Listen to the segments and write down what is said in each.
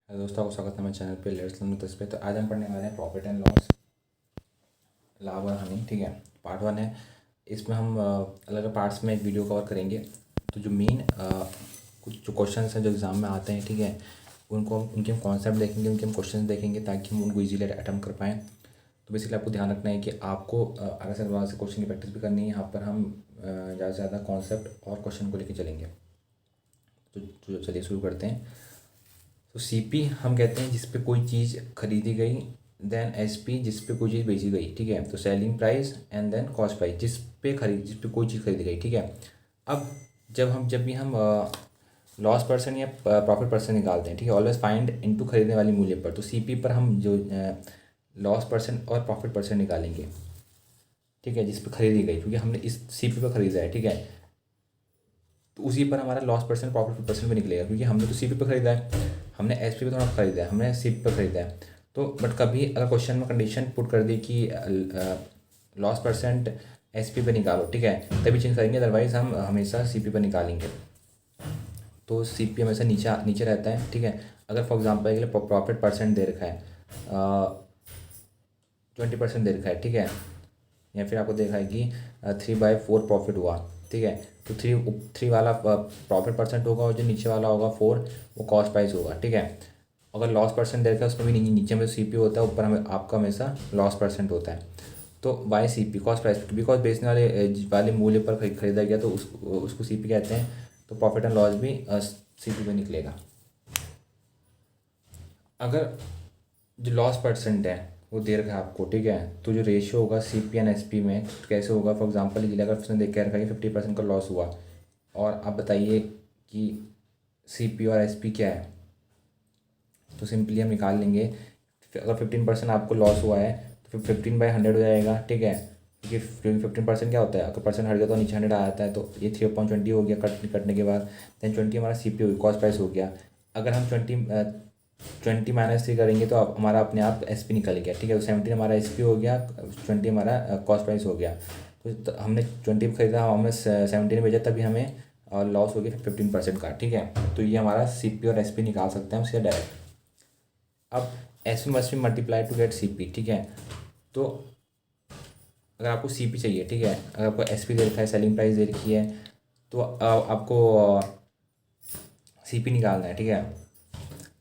Hello दोस्तों, आपका स्वागत है मेरे चैनल पे लेट्स लर्न विद पे। तो आज हम पढ़ने वाले हैं प्रॉफिट एंड लॉस, लाभ और हानि। ठीक है, पार्ट वन है। इसमें हम अलग अलग पार्ट्स में एक वीडियो कवर करेंगे। तो जो मेन कुछ जो क्वेश्चंस हैं जो एग्ज़ाम में आते हैं, ठीक है, उनको हम उनके हम कॉन्सेप्ट देखेंगे, उनके हम क्वेश्चन देखेंगे ताकि हम उनको ईजीली अटैम्प्ट कर पाएँ। तो बेसिकली आपको ध्यान रखना है कि आपको अलग से अलग से क्वेश्चन की प्रैक्टिस भी करनी है। यहाँ पर हम ज़्यादा से ज़्यादा कॉन्सेप्ट और क्वेश्चन को लेकर चलेंगे। तो चलिए शुरू करते हैं। तो सीपी हम कहते हैं जिस पे कोई चीज़ खरीदी गई, देन एसपी जिस पे कोई चीज़ बेची गई। ठीक है, तो selling price and then cost price जिस पे कोई चीज़ खरीदी गई। ठीक है, अब जब भी हम लॉस परसेंट या प्रॉफिट परसेंट निकालते हैं, ठीक है, ऑलवेज फाइंड इनटू खरीदने वाली मूल्य पर। तो सीपी पर हम जो लॉस परसेंट और प्रॉफिट परसेंट निकालेंगे। ठीक है, जिस पे खरीदी गई, क्योंकि हमने इस सीपी पर खरीदा है। ठीक है, तो उसी पर हमारा लॉस परसेंट प्रॉफिट परसेंट भी निकलेगा, क्योंकि हमने तो सीपी पे खरीदा है, हमने एसपी पे थोड़ा खरीदा है, हमने सीपी पे खरीदा है। तो बट कभी अगर क्वेश्चन में कंडीशन पुट कर दी कि लॉस परसेंट एसपी पे निकालो, ठीक है, तभी चेंज करेंगे, अदरवाइज हम हमेशा सीपी पे निकालेंगे। तो सीपी हमेशा नीचे नीचे रहता है। ठीक है, अगर फॉर एग्जाम्पल के लिए प्रॉफिट परसेंट दे रखा है 20% दे रखा है, ठीक है, या फिर आपको देखा है कि 3/4 प्रॉफिट हुआ। ठीक है, तो थ्री वाला प्रॉफिट परसेंट होगा और जो नीचे वाला होगा 4 वो कॉस्ट प्राइस होगा। ठीक है, अगर लॉस परसेंट दे रखा है उसमें भी नीचे में सीपी होता है, ऊपर हमें आपका हमेशा लॉस परसेंट होता है। तो why CP cost price, because बेचने वाले मूल्य पर खरीदा गया तो उसको सीपी कहते हैं। तो प्रॉफिट एंड लॉस भी सीपी में निकलेगा। अगर जो लॉस परसेंट है वो दे रखा है आपको, ठीक है, तो जो रेशियो होगा C P and S P में कैसे होगा, फॉर एग्जांपल के लिए अगर उसने देख के रखा है कि 50% का लॉस हुआ, और आप बताइए कि सी पी और एस पी क्या है, तो सिंपली हम निकाल लेंगे। अगर 15% आपको लॉस हुआ है तो फिर 15/100 हो जाएगा। ठीक है, क्योंकि 15% क्या होता है, अगर परसेंट हट गया तो नीचे 100 आ जाता है, तो ये 3/20 हो गया कटने के बाद। देन 20 हमारा सी पी हो गया, कॉस्ट प्राइस हो गया। अगर हम 20 करेंगे तो आप हमारा अपने आप एस पी निकल गया। ठीक है, तो 17 हमारा एस पी हो गया, 20 हमारा कॉस्ट प्राइस हो गया। तो हमने 20 खरीदा, हमने 17 भेजा, तभी हमें लॉस हो गया 15% का। ठीक है, तो ये हमारा सी पी और एस पी निकाल सकते हैं हम सीधे डायरेक्ट। अब S P must be multiply to get C P. ठीक है, तो अगर आपको सी पी चाहिए, ठीक है, अगर आपको एस पी दे रखा है, सेलिंग प्राइस दे रखी है, तो आपको सी पी निकालना है। ठीक है,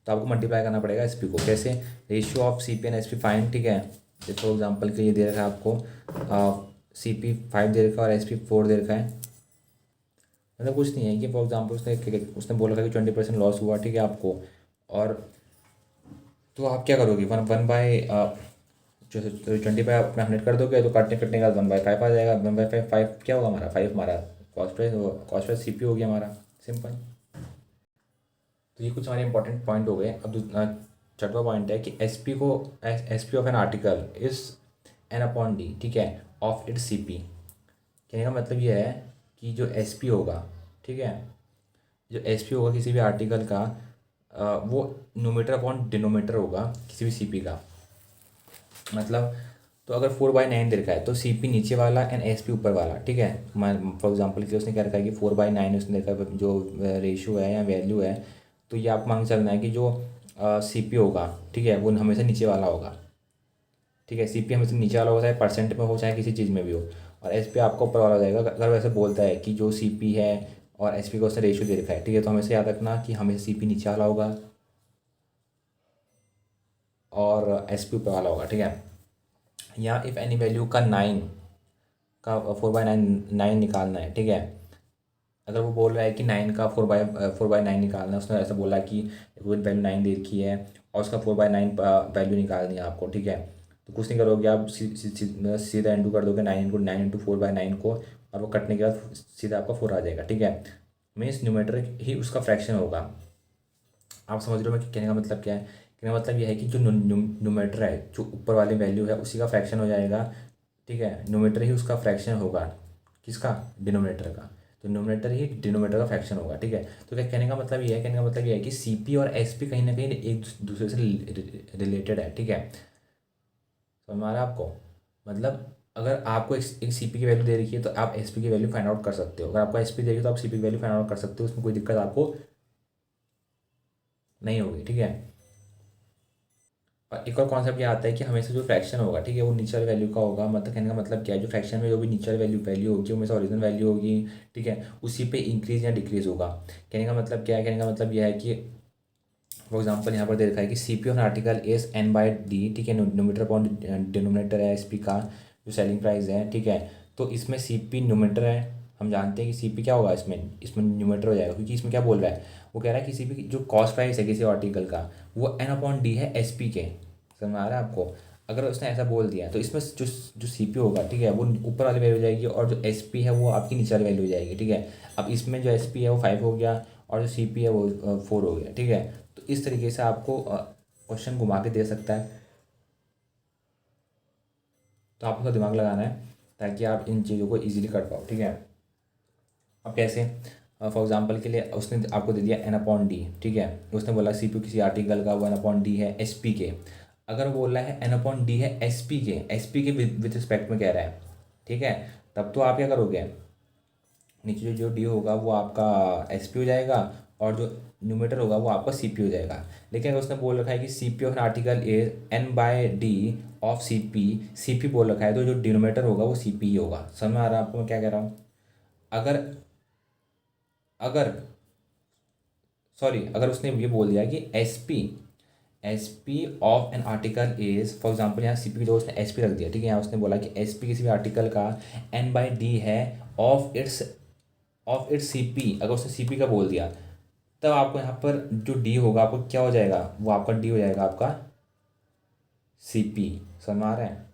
तो आपको मल्टीप्लाई करना पड़ेगा एस पी को। कैसे, ratio of C P and S P fine. ठीक है, जैसे फॉर एग्जाम्पल के लिए दे रखा है आपको सी पी 5 दे रखा है और एस पी 4 दे रखा है। मतलब कुछ नहीं है कि फॉर एग्जाम्पल उसने बोला था कि 20% लॉस हुआ, ठीक है आपको, और तो आप क्या करोगे, वन वन बाय जो 20 अपने 100 कर दोगे, तो काटने कटने का 1/5 आ जाएगा। 1/5 5 क्या होगा हमारा, 5 हमारा कॉस्ट प्राइस सी पी हो गया हमारा, सिंपल। तो ये कुछ हमारे इंपॉर्टेंट पॉइंट हो गए। अब छठवा पॉइंट है कि एस पी को, S P of an article is N upon D, ठीक है, ऑफ इट्स सी पी। कहने का मतलब ये है कि जो एस पी होगा, ठीक है, जो एस पी होगा किसी भी आर्टिकल का, वो नोमीटर अपॉन डिनोमीटर होगा किसी भी सी पी का। मतलब, तो अगर 4/9 दे रखा है तो सी पी नीचे वाला एंड एस पी ऊपर वाला। ठीक है, फॉर एग्जाम्पल के लिए उसने क्या रखा है कि 4/9 उसने देखा है, जो रेशियो है या वैल्यू है, तो ये आप मांग चलना है कि जो सी पी होगा, ठीक है, वो हमेशा नीचे वाला होगा। ठीक है, सी पी हमेशा नीचे वाला होगा, चाहे परसेंट में हो चाहे किसी चीज़ में भी हो, और एस पी आपका ऊपर वाला हो जाएगा। अगर वैसे बोलता है कि जो सी पी है और एस पी का उसने रेशियो दे रखा है, ठीक है, तो हमेशा याद रखना कि हमेशा सी पी नीचे वाला होगा और एस पी ऊपर वाला होगा। ठीक है, या इफ़ एनी वैल्यू का 9 का 4/9 निकालना है। ठीक है, अगर वो बोल रहा है कि 9 का 4/9 निकालना है, उसने ऐसा बोला कि कोई वैल्यू 9 दे रखी है और उसका 4/9 वैल्यू निकालनी है आपको। ठीक है, तो कुछ नहीं करोगे आप, सीधा इंटू कर दोगे 9 × 9 × 4/9 को, और वो कटने के बाद सीधा आपका 4 आ जाएगा। ठीक है, मीन्स न्यूमेटर ही उसका फ्रैक्शन होगा। आप समझ रहे हो मैं कहने का मतलब क्या है। कहने का मतलब यह है कि जो न्यूमेटर है, जो ऊपर वाली वैल्यू है, उसी का फ्रैक्शन हो जाएगा। ठीक है, न्यूमेटर ही उसका फ्रैक्शन होगा, किसका, डिनोमिनेटर का। तो न्यूमरेटर ही डिनोमिनेटर का फ्रैक्शन होगा। ठीक है, तो क्या कहने का मतलब ये है, कहने का मतलब ये है कि सीपी और एसपी कहीं ना कहीं एक दूसरे से रिलेटेड है। ठीक है, समझ में आ रहा है आपको। मतलब अगर आपको एक सीपी की वैल्यू दे रखी है तो आप एसपी की वैल्यू फाइंड आउट कर सकते हो, अगर आपको एसपी दे रही है तो आप सीपी की वैल्यू फाइंड आउट कर सकते हो, उसमें कोई दिक्कत आपको नहीं होगी। ठीक है, और एक और कॉन्सेप्ट ये आता है कि हमेशा जो फ्रैक्शन होगा, ठीक है, वो नेचुरल वैल्यू का होगा। मतलब कहने का मतलब क्या है, जो फ्रैक्शन में जो भी नेचुरल वैल्यू वैल्यू होगी वो हमेशा ओरिजिनल वैल्यू होगी, ठीक है, उसी पे इंक्रीज या डिक्रीज होगा। कहने का मतलब क्या है, कहने का मतलब यह है कि फॉर एग्जाम्पल यहाँ पर दे रखा है कि C P of article is N by D, ठीक है, नोमीटर अपॉन डिनोमिनेटर है एस पी का जो सेलिंग प्राइस है, ठीक है। तो इसमें सी पी न्यूमेटर है, हम जानते हैं कि सी पी क्या होगा, इसमें इसमें न्यूमेटर हो जाएगा, क्योंकि इसमें क्या बोल रहा है, वो कह रहा है कि सी पी जो कॉस्ट प्राइस है किसी आर्टिकल का वो एन अपॉन डी है एस पी के। समझ में आ रहा है आपको? अगर उसने ऐसा बोल दिया तो इसमें जो जो सी पी होगा, ठीक है, वो ऊपर वाली वैल्यू हो जाएगी और जो एस पी है वो आपकी नीचे वाली वैल्यू हो जाएगी, ठीक है। अब इसमें जो एस पी है वो 5 हो गया और जो सी पी है वो 4 हो गया, ठीक है। तो इस तरीके से आपको क्वेश्चन घुमा के दे सकता है, तो आपको दिमाग लगाना है ताकि आप इन चीज़ों को इजीली कर पाओ, ठीक है। अब कैसे, फॉर एग्जांपल के लिए उसने आपको दे दिया एन अपॉन डी, ठीक है, उसने बोला सी पी किसी आर्टिकल का वो एन अपॉन डी है एस पी के। अगर वो बोल रहा है एन अपॉन डी है एस पी के विद रिस्पेक्ट में कह रहा है, ठीक है, तब तो आप क्या करोगे, नीचे जो डी होगा वो आपका एस पी हो जाएगा और जो न्यूमेटर होगा वो आपका सी पी हो जाएगा। लेकिन अगर उसने बोल रखा है कि C P of an article is N by D of C P बोल रखा है, तो जो डिनोमीटर होगा वो सी पी ही होगा। समझ में आ रहा है आपको मैं क्या कह रहा हूँ? अगर अगर अगर उसने ये बोल दिया कि S P of an article is, for example यहाँ सी पी की जगह उसने एस पी रख दिया, ठीक है, यहाँ उसने बोला कि एस पी किसी भी आर्टिकल का एन बाई डी है ऑफ इट्स सी पी। अगर उसने सी पी का बोल दिया तब आपको यहाँ पर जो डी होगा आपको क्या हो जाएगा, वो आपका डी हो जाएगा आपका सी पी। समझ में आ रहा है?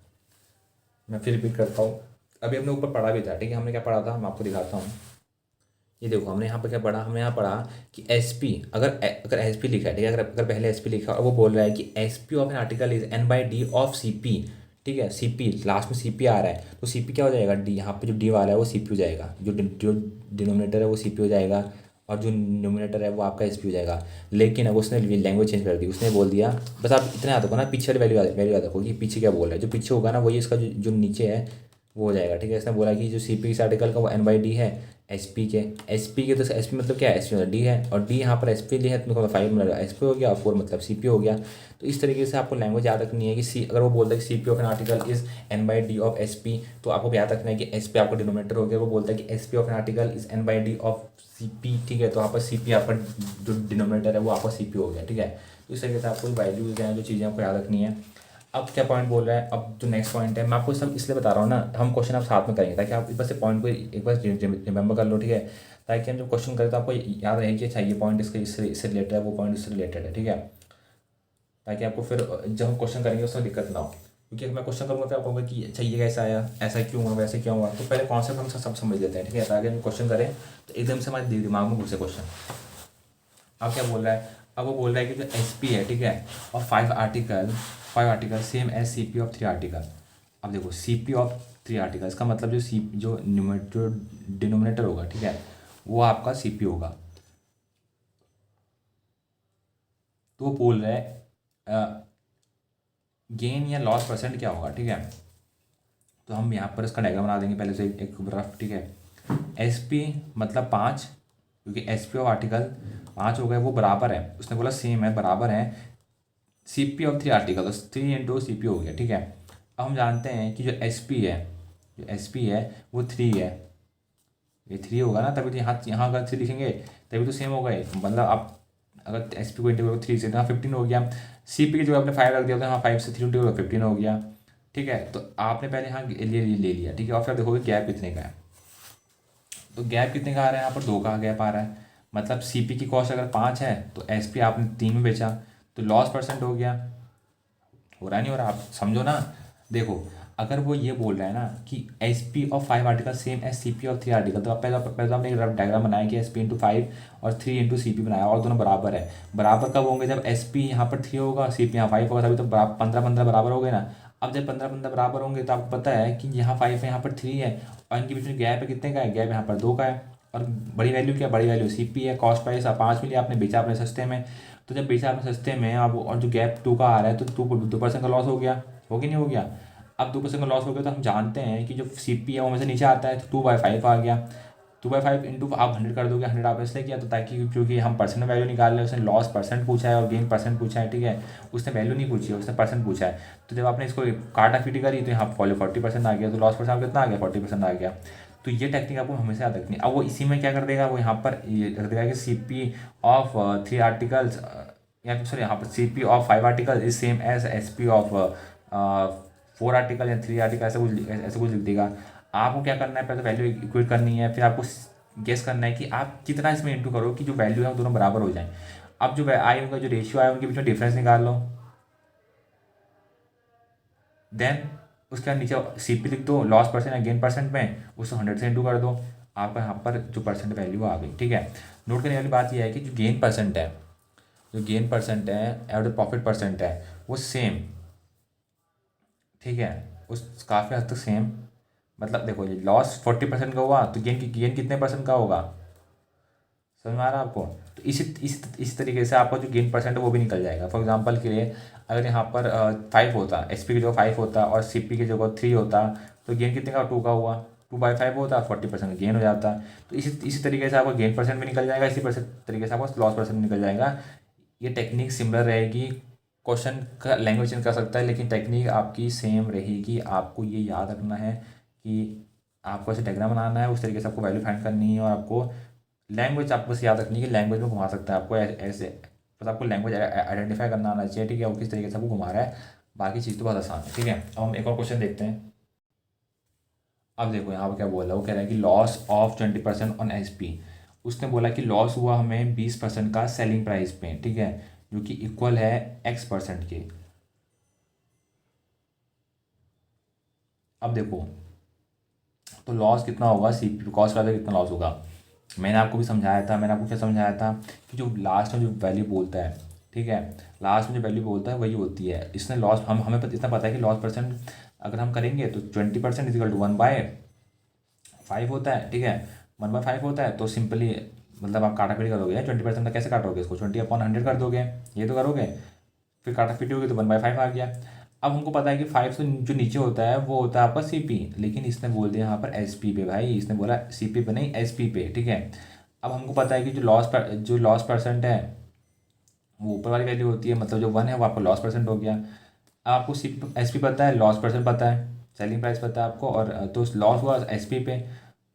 मैं फिर रिपीट करता हूँ, अभी हमने ऊपर पढ़ा भी था, ठीक है, हमने क्या पढ़ा था मैं आपको दिखाता हूँ। ये देखो हमने यहाँ पर क्या पढ़ा, हमने यहाँ पढ़ा कि एस पी, अगर एस पी लिखा है, ठीक है, अगर पहले एस पी लिखा और वो बोल रहा है कि S P of an article is N by D of C P, ठीक है, सी पी लास्ट में सी पी आ रहा है तो सी पी क्या हो जाएगा, डी, यहाँ पे जो डी वाला है वो सी पी हो जाएगा, जो डिनोमिनेटर है वो सी पी हो जाएगा और जो न्यूमिनेटर है वो आपका एस पी हो जाएगा। लेकिन अब उसने लैंग्वेज चेंज कर दी, उसने बोल दिया, बस आप इतना याद रखो ना, पीछे वाली वैल्यू याद रखो कि पीछे क्या बोल रहा है, जो पीछे होगा ना वही इसका जो नीचे है वो हो जाएगा, ठीक है। इसने बोला कि जो सी पी इस आर्टिकल का वो एन बाई डी है एस पी के, तो एस पी मतलब क्या है, एस पी मतलब डी है और डी यहाँ पर एस पी लिया है तो 5 मतलब एस पी हो गया और 4 मतलब सी पी हो गया। तो इस तरीके से आपको लैंग्वेज याद रखनी है कि सी, अगर वो बोलता है कि C P of an article is N by D of S P, तो आपको याद रखना है कि एस पी आपका डिनोमिनेटर हो गया। वो बोलता है कि S P of an article is N by D of C P, ठीक है, तो यहाँ पर सी पी आपका जो डिनोमिनेटर है वो आपका सी पी हो गया, ठीक है। तो इस तरीके से आपको वैल्यूज़ हैं जो चीज़ें आपको याद रखनी है। अब क्या पॉइंट बोल रहा है, अब जो नेक्स्ट पॉइंट है मैं आपको सब इसलिए बता रहा हूँ ना, हम क्वेश्चन आप साथ में करेंगे ताकि आप एक बार से पॉइंट को एक बार रिमेंबर कर लो, ठीक है, ताकि हम जब क्वेश्चन करें तो आपको याद रहे कि अच्छा ये पॉइंट इससे रिलेटेड है, वो पॉइंट इससे रिलेटेड है, ठीक है, ताकि आपको फिर जब हम क्वेश्चन करेंगे उसमें दिक्कत ना हो। क्योंकि अगर मैं क्वेश्चन करूँगा तो आप कहोगे कि अच्छा ये कैसा आया, ऐसा क्यों हुआ, वैसे क्यों हुआ, तो पहले कॉन्सेप्ट हम सब समझ लेते हैं, ठीक है, ताकि हम क्वेश्चन करें तो एकदम से हमारे दिमाग में घुसे क्वेश्चन। अब क्या बोल रहा है, अब वो बोल रहा है कि जो एस पी है, ठीक है, और 5 article same as C P of 3 article. अब देखो सी पी ऑफ 3 आर्टिकल, इसका मतलब जो डिनोमिनेटर होगा, ठीक है, वो आपका सी पी होगा। तो वो बोल रहा है गेन या लॉस परसेंट क्या होगा, ठीक है। तो हम यहाँ पर इसका डायग्राम बना देंगे पहले से एक रफ, ठीक है। एस पी मतलब 5, क्योंकि एस पी ऑफ आर्टिकल 5 हो गए, वो बराबर है, उसने बोला सेम है, बराबर है C P of 3 article, 3 into C P हो गया, ठीक है। अब हम जानते हैं कि जो एस पी है, वो 3 है, ये 3 होगा ना, तभी तो यहाँ अगर 3 लिखेंगे तभी तो सेम हो गए। मतलब आप अगर एस पी को इंटू 3 से, तो यहाँ 15 हो गया। सी पी की जगह आपने 5 रख दिया तो यहाँ 5 से 3 इंटू 15 हो गया, ठीक है। तो आपने पहले यहाँ ले लिया, ठीक है, और फिर देखोगे गैप कितने का है। तो गैप कितने का आ रहा है, यहाँ पर 2 का गैप आ रहा है। मतलब सी पी की कॉस्ट अगर 5 है तो एस पी आपने 3 में बेचा, तो लॉस परसेंट हो गया। हो रहा नहीं हो रहा, आप समझो ना। देखो अगर वो ये बोल रहा है ना कि S P of 5 article same as C P of 3 article, तो आप पहले तो आपने एक रफ डायग्राम बनाया कि एस पी इंटू 5 और 3 इंटू सी पी बनाया, और दोनों बराबर है। बराबर कब होंगे, जब एस पी यहाँ पर 3 होगा, सी पी यहाँ 5 होगा, तभी तो 15 बराबर हो गए ना। अब जब 15 बराबर होंगे तो आपको पता है कि यहाँ 5 है, यहाँ पर 3 है, और इनके बीच में गैप है, कितने का है, गैप यहाँ पर 2 का है। और बड़ी वैल्यू क्या, बड़ी वैल्यू सी पी है, कॉस्ट प्राइस 5 मिली, आपने बेचा अपने सस्ते में। तो जब बेचा आपने सस्ते में अब, और जो गैप 2 का आ रहा है, तो 2% का लॉस हो गया, हो कि नहीं हो गया। अब 2% का लॉस हो गया तो हम जानते हैं कि जो सी पी है वो हमेशा नीचे आता है, तो 2/5 आ गया। 2/5 इंटू आप 100 कर दोगे। 100 आप इसलिए किया तो ताकि क्योंकि हम परसेंट वैल्यू निकाल रहे हैं, उसने लॉस परसेंट पूछा है और गेन परसेंट पूछा है, ठीक है। उसने वैल्यू नहीं पूछी है, उसने परसेंट पूछा है। तो जब आपने इसको काटा पीटी करी तो यहाँ फॉलो 40% आ गया, तो लॉस परसेंट कितना आ गया, 40% आ गया। तो ये टेक्निक आपको हमेशा याद रखनी है। अब वो इसी में क्या कर देगा, वो यहाँ पर ये रख देगा कि CP ऑफ 3 आर्टिकल्स, या फिर सॉरी यहाँ पर CP of 5 article is same as SP of 4 article या 3 आर्टिकल, ऐसे कुछ लिख देगा। आपको क्या करना है, पहले वैल्यू इक्वेट करनी है, फिर आपको गेस करना है कि आप कितना इसमें इंटू करो कि जो वैल्यू है वो दोनों बराबर हो जाए। अब जो आई उनका जो रेशियो आया उनके बीच में डिफरेंस निकाल लो, देन उसके बाद नीचे CP लिख दो, लॉस परसेंट या गेन परसेंट में उसको 100 से इंटू कर दो, आपका यहाँ पर जो परसेंट वैल्यू आ गई, ठीक है। नोट करने वाली बात यह है कि जो गेन परसेंट है, जो गेन परसेंट है और जो प्रॉफिट परसेंट है वो सेम, ठीक है, उस काफ़ी हद तक सेम। मतलब देखो ये लॉस 40% का हुआ तो गेन कितने परसेंट का होगा, समझ में आ रहा है आपको। तो इसी तरीके से आपका जो गेन परसेंट है वो भी निकल जाएगा। फॉर एग्जांपल के लिए अगर यहाँ पर 5 होता, SP की जगह 5 होता और CP की जगह 3 होता, तो गेन कितने का, 2 का हुआ, 2/5 होता, 40% गेन हो जाता। तो इसी तरीके से आपका गेन परसेंट भी निकल जाएगा, इसी तरीके से आपका लॉस परसेंट निकल जाएगा। ये टेक्निक सिमिलर रहेगी, क्वेश्चन का लैंग्वेज चेंज कर सकता है लेकिन टेक्निक आपकी सेम रहेगी। आपको ये याद रखना है कि आपको ऐसे डायग्राम बनाना है, उस तरीके से आपको वैल्यू फाइंड करनी है, और आपको लैंग्वेज आपको बस याद रखनी है कि लैंग्वेज में घुमा सकता है आपको ऐसे, बस आपको लैंग्वेज आइडेंटिफाई करना आना चाहिए, ठीक है, वो किस तरीके से आपको घुमा रहा है। बाकी चीज़ तो बहुत आसान है, ठीक है। अब हम एक और क्वेश्चन देखते हैं। अब देखो यहाँ पर क्या बोल रहा है, वो कह रहा है कि लॉस ऑफ 20% ऑन SP। उसने बोला कि लॉस हुआ हमें 20% का सेलिंग प्राइस पे, ठीक है, जो कि इक्वल है X% के। अब देखो तो लॉस कितना होगा, CP कॉस्ट प्राइस कितना लॉस होगा। मैंने आपको भी समझाया था, मैंने आपको क्या समझाया था कि जो लास्ट में जो वैल्यू बोलता है, ठीक है, लास्ट में जो वैल्यू बोलता है वही होती है। इसने लॉस हमें इतना पता है कि लॉस परसेंट अगर हम करेंगे तो 20% इजिकल टू 1/5 होता है, ठीक है। 1/5 होता है तो सिंपली मतलब आप काटा पीटी करोगे, 20% का कैसे काटोगे, इसको 20/100 कर दोगे, ये तो करोगे, फिर काटा पीटी होगी तो 1/5 आ गया। अब हमको पता है कि 5 से जो नीचे होता है वो होता है आपका CP, लेकिन इसने बोल दिया यहाँ पर SP पे, भाई इसने बोला CP पे नहीं SP पे, ठीक है। अब हमको पता है कि जो लॉस परसेंट है वो ऊपर वाली वैल्यू होती है, मतलब जो 1 है वो आपका लॉस परसेंट हो गया। अब आपको SP पता है, लॉस परसेंट पता है, सेलिंग प्राइस पता है आपको, और तो लॉस हुआ SP पे,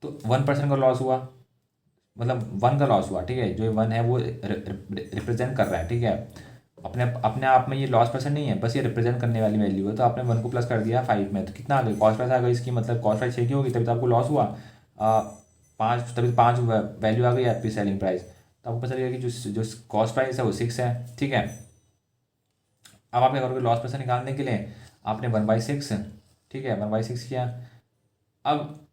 तो 1% का लॉस हुआ, मतलब 1 का लॉस हुआ, ठीक है। जो 1 है वो रिप्रेजेंट कर रहा है, ठीक है, अपने अपने आप में ये लॉस परसेंट नहीं है, बस ये रिप्रेजेंट करने वाली वैल्यू है। तो आपने 1 को प्लस कर दिया 5 में, तो कितना आ गई, कॉस्ट प्राइस आ गई इसकी, मतलब कॉस्ट प्राइस 6 की होगी तभी तो आपको लॉस हुआ। 5, तभी तो 5 वैल्यू आ गई आपकी सेलिंग प्राइस। तो आपको पता चलेगा कि जो कॉस्ट प्राइस है वो 6 है, ठीक है। अब आप क्या करोगे, लॉस परसेंट निकालने के लिए आपने 1/6, ठीक है, 1/6 किया। अब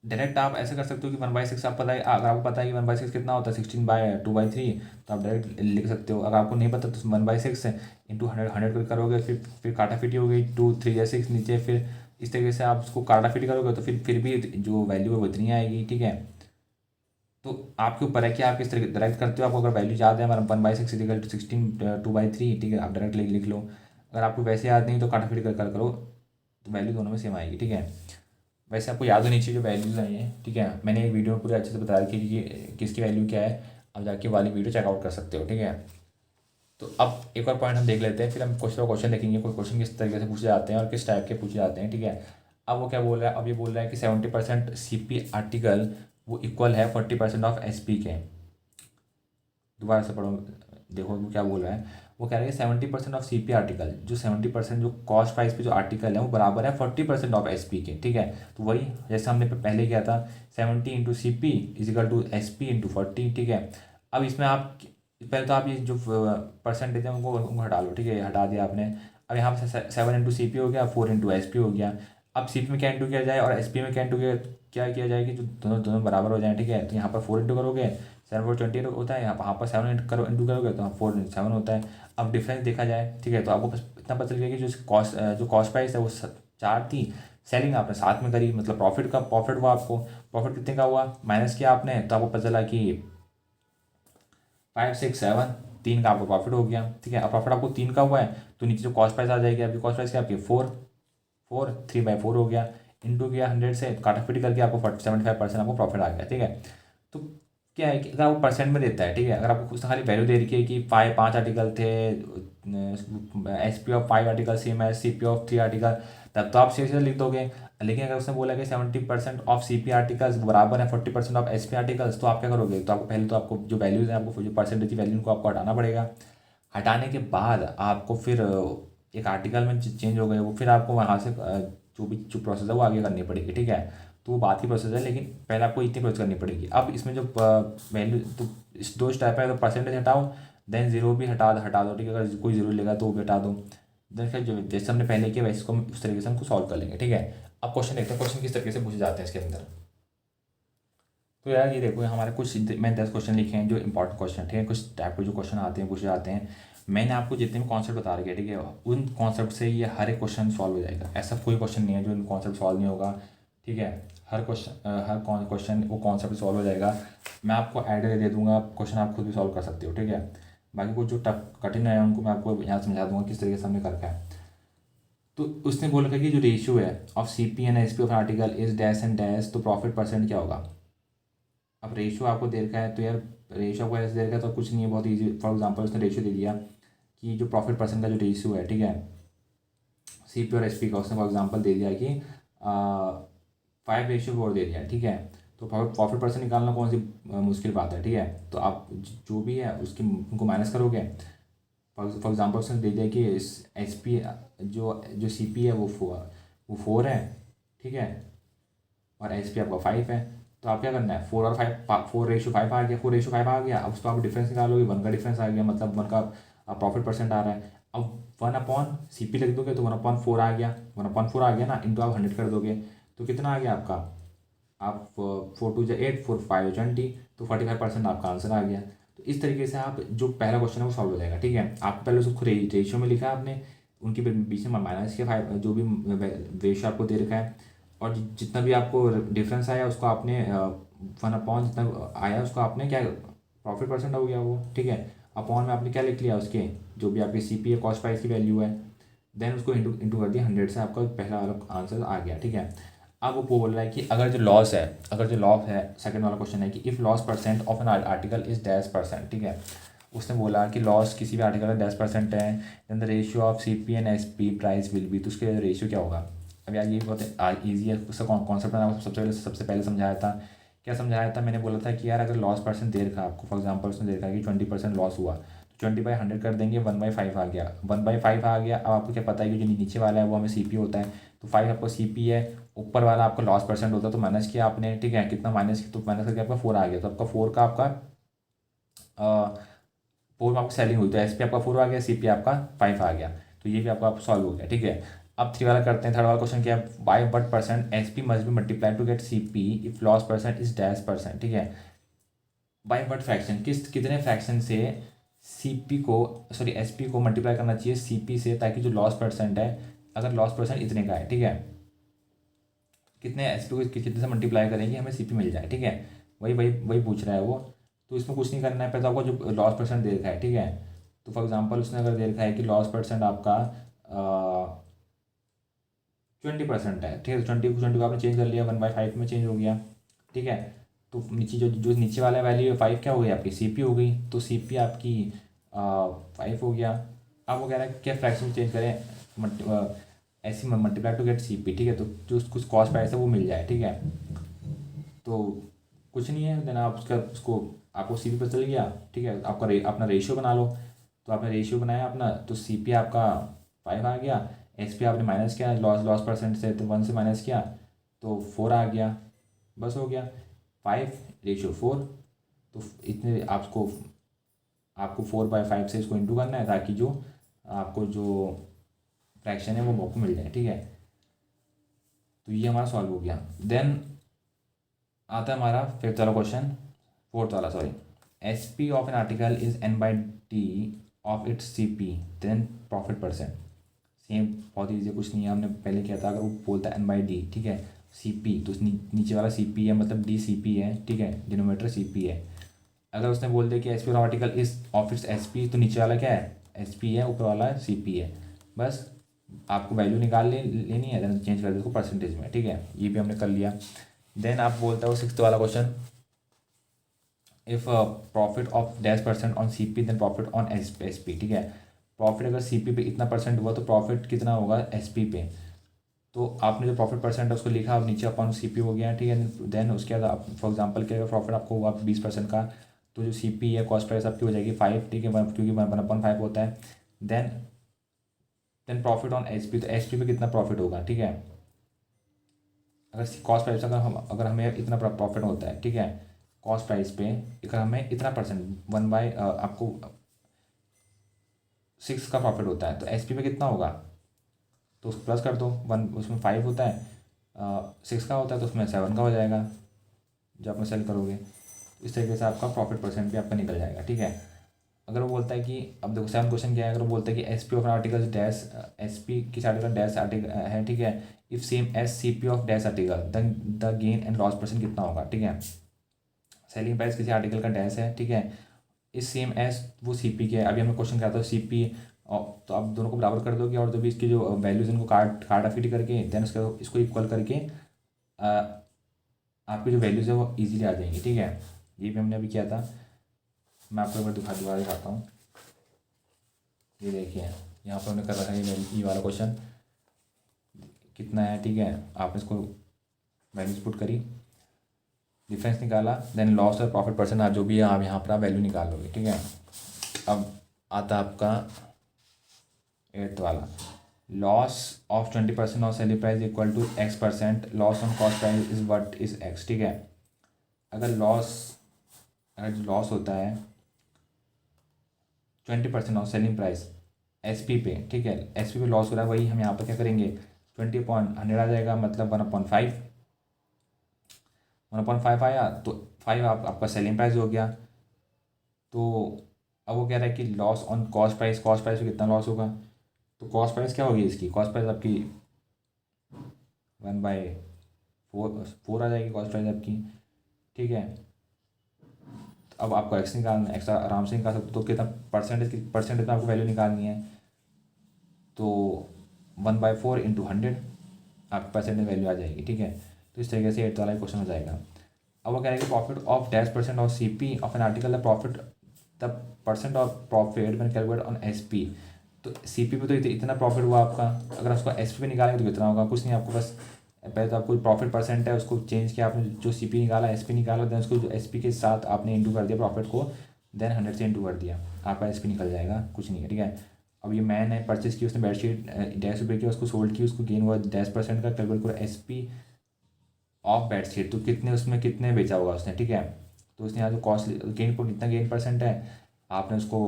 डायरेक्ट आप ऐसे कर सकते हो कि 1/6 आप पता है, अगर आपको पता है कि 1/6 कितना होता है, 16/2/3, तो आप डायरेक्ट लिख सकते हो। अगर आपको नहीं पता तो 1/6 इंटू 100 करोगे, फिर काटा फिटी हो गई, 2 3 या 6 नीचे, फिर इस तरीके से आप उसको काटा फिटी करोगे तो फिर भी जो वैल्यू है वो इतनी आएगी, ठीक है। तो आपके ऊपर है कि आप किस तरीके डायरेक्ट करते हो। आपको अगर वैल्यू याद है, हमारा 1/6 इजिकल टू 16/2/3, ठीक है, आप डायरेक्ट लिख लो। अगर आपको वैसे याद नहीं तो काटा फिटी कर करो, तो वैल्यू दोनों में सेम आएगी, ठीक है। वैसे आपको याद होनी चाहिए जो वैल्यूज़ आई हैं, ठीक है, मैंने एक वीडियो में पूरे अच्छे से बता रखी है कि किसकी वैल्यू क्या है, आप जाके वाली वीडियो चेकआउट कर सकते हो, ठीक है। तो अब एक और पॉइंट हम देख लेते हैं, फिर हम क्वेश्चन क्वेश्चन देखेंगे, कोई क्वेश्चन किस तरीके से पूछे जाते हैं और किस टाइप के पूछे जाते हैं, ठीक है। अब वो क्या बोल रहा है, अब ये बोल रहा है कि 70% CP आर्टिकल वो इक्वल है 40% ऑफ SP के। दोबारा से पढ़ो, देखो वो क्या बोल रहा है। वो कह रहा है कि 70% ऑफ CP आर्टिकल, जो 70% जो कॉस्ट प्राइस पे जो आर्टिकल है वो बराबर है 40% ऑफ SP के, ठीक है। तो वही जैसे हमने पहले किया था, 70 into CP equal to SP into 40, ठीक है। अब इसमें आप पहले तो आप ये जो परसेंटेज है उनको हटा लो, ठीक है, ये हटा दिया आपने। अब यहाँ पर 7 इंटू CP हो गया, 4 इंटू SP हो गया। अब CP में क्या इंटू किया जाए और SP में क्या किया जाए कि जो दोनों दोनों बराबर हो जाए, ठीक है। तो यहाँ पर 4 इंटू करोगे, 7/20 होता है, यहाँ पर 7 इंटू करोगे तो 4/7 होता है। अब डिफरेंस देखा जाए, ठीक है, तो आपको बस इतना पता चल गया कि जो कॉस्ट प्राइस है वो 4 थी, सेलिंग आपने 7 में करी, मतलब प्रॉफिट हुआ आपको। प्रॉफिट कितने का हुआ, माइनस किया आपने, तो आपको पता चला कि 5 6 7, 3 का आपको प्रॉफिट हो गया, ठीक है। अब प्रॉफिट आपको 3 का हुआ है तो नीचे जो कॉस्ट प्राइस आ जाएगी, आपकी कॉस्ट प्राइस क्या आपकी 4 4 3/4 हो गया। इंटू किया 100 से, काटाफिटी करके आपको 75% आपको प्रॉफिट आ गया, ठीक है। तो क्या है कि अगर आपको परसेंट में देता है, ठीक है, अगर आपको उसने खाली वैल्यू दे रखी है कि 5 आर्टिकल थे, SP ऑफ 5 आर्टिकल सेम है CP ऑफ 3 आर्टिकल, तब तो आप सीधे लिख दोगे। लेकिन अगर उसने बोला कि 70% ऑफ CP आर्टिकल्स बराबर है 40% ऑफ SP आर्टिकल्स, तो आप क्या करोगे, तो आपको पहले तो आपको जो वैल्यूज़ हैं, आपको जो परसेंटेज वैल्यू उनको आपको हटाना पड़ेगा। हटाने के बाद आपको फिर एक आर्टिकल में चेंज हो गए वो, फिर आपको वहाँ से जो प्रोसेस है वो आगे करनी पड़ेगी, ठीक है। तो वो बात की प्रोसेस है, लेकिन पहले आपको इतनी प्रोसेस करनी पड़ेगी। अब इसमें जो वैल्यू, तो इस 2 स्टेप है, तो परसेंटेज हटाओ, देन जीरो भी हटा दो, ठीक है, अगर कोई जीरो लेगा तो वो भी हटा दो। देन फिर जो जैसे हमने पहले किया वैसे इसको उस तरीके से हमको सॉल्व कर लेंगे, ठीक है। अब क्वेश्चन देखते हैं क्वेश्चन किस तरीके से पूछे जाते हैं इसके अंदर। तो यार ये देखो हमारे कुछ मैंने 10 क्वेश्चन लिखे हैं जो इंपॉर्टेंट क्वेश्चन, ठीक है, कुछ टाइप के जो क्वेश्चन आते हैं पूछे जाते हैं। मैंने आपको जितने भी कॉन्सेप्ट बता रखे, ठीक है, उन कॉन्सेप्ट से ये हर एक क्वेश्चन सॉल्व हो जाएगा। ऐसा कोई क्वेश्चन नहीं है जो इन कॉन्सेप्ट सॉल्व नहीं होगा, ठीक है। हर क्वेश्चन वो कॉन्सेप्ट सॉल्व हो जाएगा। मैं आपको आइडिया दे दूंगा, क्वेश्चन आप खुद भी सॉल्व कर सकते हो, ठीक है। बाकी कुछ जो टफ कठिन है उनको मैं आपको यहाँ समझा दूंगा किस तरीके से हमने करके है। तो उसने बोल रखा है कि जो रेशियो है of CP and SP of article is dash and dash, तो प्रॉफिट परसेंट क्या होगा। अब रेशियो आपको दे रखा है, तो यार रेशियो आपको ऐसे दे रखा है तो कुछ नहीं है, बहुत ईजी। फॉर एग्जांपल उसने रेशियो दे दिया कि जो प्रॉफिट परसेंट का जो रेशियो है, ठीक है, CP और SP का, उसने फॉर एग्जांपल दे दिया कि 5:4 दे दिया, ठीक है। तो प्रॉफिट परसेंट निकालना कौन सी मुश्किल बात है, ठीक है। तो आप जो भी है उसकी उनको माइनस करोगे। फॉर एग्जांपल उसने दे दिया कि SP जो जो CP है वो 4 है, ठीक है, और SP आपका 5 है। तो आप क्या करना है, 4 और 5, 4:5 आ गया, 4:5 आ गया। अब उसको आप डिफरेंस निकालोगे, 1 का डिफरेंस आ गया, मतलब 1 का प्रॉफिट परसेंट आ रहा है। अब 1/CP लिख दोगे तो 1/4 आ गया, 1/4 आ गया ना, इंटू आप 100 कर दोगे तो कितना आ गया आपका, आप 4 2 8, 4 5 20, तो 45% आपका आंसर आ गया। तो इस तरीके से आप जो पहला क्वेश्चन है वो सॉल्व हो जाएगा, ठीक है। आपको पहले उसको रेशियो में लिखा है आपने, उनके बीच में माइनस के 5 जो भी रेशियो आपको दे रखा है, और जितना भी आपको डिफरेंस आया उसको आपने 1/, जितना आया उसको आपने क्या, प्रॉफिट परसेंट हो गया वो, ठीक है। अपॉन में आपने क्या लिख लिया उसके, जो भी आपकी CP है कॉस्ट प्राइस की वैल्यू है, देन उसको इंटू इंटू कर दिया 100 से, आपका पहला वाला आंसर आ गया, ठीक है। अब वो बोल रहा है कि अगर जो लॉस है, सेकंड वाला क्वेश्चन है कि if loss percent of an article is dash percent, ठीक है। उसने बोला कि लॉस किसी भी आर्टिकल का 10% है, then the ratio of CP and SP price will be, तो उसके रेशियो क्या होगा। अब यार ये बहुत ईजी है, उसका कॉन्सेप्ट मैंने आपको सबसे पहले समझाया था। क्या समझाया था, मैंने बोला था कि यार अगर लॉस परसेंट दे रखा आपको, फॉर एग्जांपल उसने दे रखा है कि 20% लॉस हुआ, तो 20/100 कर देंगे, 1/5 आ गया, 1/5 आ गया। अब आपको क्या पता है कि जो नीचे वाला है वो हमें CP होता है, तो 5 आपको CP है, ऊपर वाला आपका लॉस परसेंट होता है, तो माइनस किया आपने, ठीक है, कितना माइनस किया, तो माइनस करके आपका 4 आ गया, तो आपका 4 का आपका 4 में आपको सेलिंग हुई, तो SP आपका 4 आ गया, CP आपका 5 आ गया। तो ये भी आपका आप सॉल्व हो गया, ठीक है। अब 3 वाला करते हैं, थर्ड वाला क्वेश्चन क्या है, by what percent SP must be multiply to get CP if loss percent is dash percent, ठीक है। बाय वट फ्रैक्शन, कितने फ्रैक्शन से SP को मल्टीप्लाई करना चाहिए CP से, ताकि जो लॉस परसेंट है, अगर लॉस परसेंट इतने का है, ठीक है, कितने SP को कितने से मल्टीप्लाई करेंगे हमें CP मिल जाए, ठीक है। वही वही वही पूछ रहा है वो। तो इसमें कुछ नहीं करना है, पहले तो आपको जो लॉस परसेंट दे रखा है, ठीक है। तो फॉर एग्जांपल उसने अगर दे रखा है कि लॉस परसेंट आपका 20% है, ठीक है, तो 20 को आपने चेंज कर लिया, 1/5 में चेंज हो गया, ठीक है। तो नीचे जो जो नीचे वाला वैल्यू है 5 क्या हो गई आपकी, CP हो गई, तो CP आपकी 5 हो गया। अब वो कह रहा है क्या फ्रैक्शन चेंज करें, ऐसी मल्टीप्लाई टू गेट CP, ठीक है, तो जो कुछ कॉस्ट प्राइस है वो मिल जाए, ठीक है। तो कुछ नहीं है, देन आप उसको आपको CP पता चल गया, ठीक है, आपका अपना रेशियो बना लो। तो आपने रेशियो बनाया अपना, तो CP आपका 5 आ गया, SP आपने माइनस किया, लॉस परसेंट से, तो 1 से माइनस किया तो 4 आ गया, बस हो गया, 5:4। तो इतने आपको आपको 4/5 से इसको इंटू करना है, ताकि जो आपको जो फ्रैक्शन है वो आपको मिल जाए, ठीक है। तो ये हमारा सॉल्व हो गया। देन आता है हमारा फिफ्थ वाला क्वेश्चन, फोर्थ वाला sorry, SP of an article is N/T of its CP, then profit percent. Same, बहुत ईजी, कुछ नहीं है, हमने पहले किया था। अगर वो बोलता है N/D, ठीक है, CP, तो नीचे वाला CP है, मतलब DCP है, ठीक है, डिनोमीटर CP है। अगर उसने बोल दिया कि SP of article is of its SP, तो नीचे वाला क्या है, SP है, ऊपर वाला CP है, बस आपको वैल्यू निकाल लेनी है, देन चेंज कर दो उसको परसेंटेज में, ठीक है। ये भी हमने कर लिया। देन आप बोलता है वो 6th वाला question, if profit of %% on CP then profit on SP, ठीक है। प्रॉफिट अगर CP पे इतना परसेंट हुआ तो प्रॉफिट कितना होगा SP पे। तो आपने जो प्रॉफिट परसेंट है उसको लिखा, अब नीचे अपॉन CP हो गया, ठीक है। देन उसके बाद फॉर एग्जांपल क्या, अगर प्रॉफिट आपको हुआ 20% का, तो जो CP है कॉस्ट प्राइस आपकी हो जाएगी 5, ठीक है, क्योंकि 1/5 होता है। देन प्रॉफिट ऑन SP, तो SP पे कितना प्रॉफिट होगा, ठीक है। अगर कॉस्ट प्राइस अगर हमें इतना प्रॉफिट होता है, ठीक है, कॉस्ट प्राइस पे अगर हमें इतना परसेंट 1/, आपको 6 का प्रॉफिट होता है, तो SP पे कितना होगा, तो उसको प्लस कर दो। 1 उसमें 5 होता है, 6 का होता है तो उसमें 7 का हो जाएगा जब आप में सेल करोगे। इस तरीके से आपका प्रॉफिट परसेंट भी आपका निकल जाएगा, ठीक है। अगर वो बोलता है कि, अब देखो 7th क्वेश्चन क्या है, अगर वो बोलता है कि SP of article dash, SP किस आर्टिकल डैश आर्टिकल है, ठीक है, if same as CP of dash article then the gain and loss percent कितना होगा, ठीक है। सेलिंग प्राइस किसी आर्टिकल का डैश है, ठीक है, इस सेम एस वो CP के है। अभी हमने क्वेश्चन किया था CP, और तो आप दोनों को बराबर कर दोगे और जो भी इसकी जो वैल्यूज इनको काटा फिट करके देन उसका इसको इक्वल करके आपकी जो वैल्यूज़ है वो इजीली आ जाएंगी, ठीक है। ये भी हमने अभी किया था, मैं आपको एक बार दोबारा दिखाता हूँ। ये देखिए यहाँ पर हमने कर रखा है ये वाला क्वेश्चन कितना है, ठीक है। आपने इसको वैल्यूज पुट करी, डिफरेंस निकाला, देन लॉस और प्रॉफिट परसेंट जो भी है आप यहाँ पर वैल्यू निकाल लोगे, ठीक है। अब आता आपका 8th वाला, loss of 20% of selling price equal to X%, loss on cost price is what is X, ठीक है। अगर जो लॉस होता है 20% ऑफ सेलिंग प्राइस SP पे, ठीक है, SP पे लॉस हो रहा है, वही हम यहाँ पर क्या करेंगे, 20/100 आ जाएगा, मतलब 1/5, 1/5 आया तो 5 आपका सेलिंग प्राइस हो गया। तो अब वो कह रहा है कि लॉस ऑन कॉस्ट प्राइस पे कितना लॉस होगा, तो कॉस्ट प्राइस क्या होगी इसकी, कॉस्ट प्राइस आपकी 1/4 आ जाएगी कॉस्ट प्राइस आपकी, ठीक है। अब आपको X निकालना है, X आराम से निकाल सकते हो, तो कितना परसेंटेज में आपको वैल्यू निकालनी है, तो 1/4 इंटू 100 आपके परसेंटेज वैल्यू आ जाएगी, ठीक है। तो इस तरीके से 8th वाला क्वेश्चन हो जाएगा। अब वो कह रहे हैं कि profit of %% of CP of an article, the percent of profit मैंने कैलकुलेट ऑन SP। तो CP पे तो इतना प्रॉफिट हुआ आपका, अगर उसको SP पे निकालेंगे तो कितना होगा, कुछ नहीं, आपको बस पहले तो आपको प्रॉफिट परसेंट है उसको चेंज किया आपने, जो CP निकाला SP निकाला, देन उसको जो SP के साथ आपने इंटू कर दिया प्रॉफिट को, देन 100 से इंटू कर दिया, आपका SP निकल जाएगा, कुछ नहीं है, ठीक है। अब ये मैन है, परचेज की उसने बेडशीट ₹100 की, उसको सोल्ड की, उसको गेन हुआ 10% का, कैलकुलेट करो SP ऑफ बेडशीट, तो कितने बेचा होगा उसने, ठीक है। तो उसने यहाँ जो कॉस्ट गेन को कितना गेन परसेंट है, आपने उसको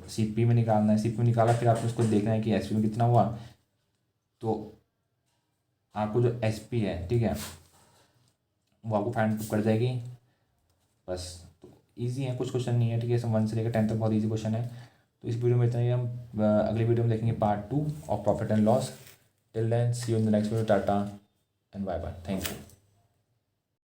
CP में निकालना है, CP में निकाला, फिर आपने उसको देखना है कि SP में कितना हुआ, तो आपको जो SP है, ठीक है, वो आपको फाइंड कर जाएगी बस। तो ईजी है, कुछ क्वेश्चन नहीं है, ठीक है, 1 से लेकर 10 तक बहुत ईजी क्वेश्चन है। तो इस वीडियो में इतना ही, हम अगली वीडियो में देखेंगे part 2 of profit and loss. Till then see you in the next video, tata and bye bye, thank you.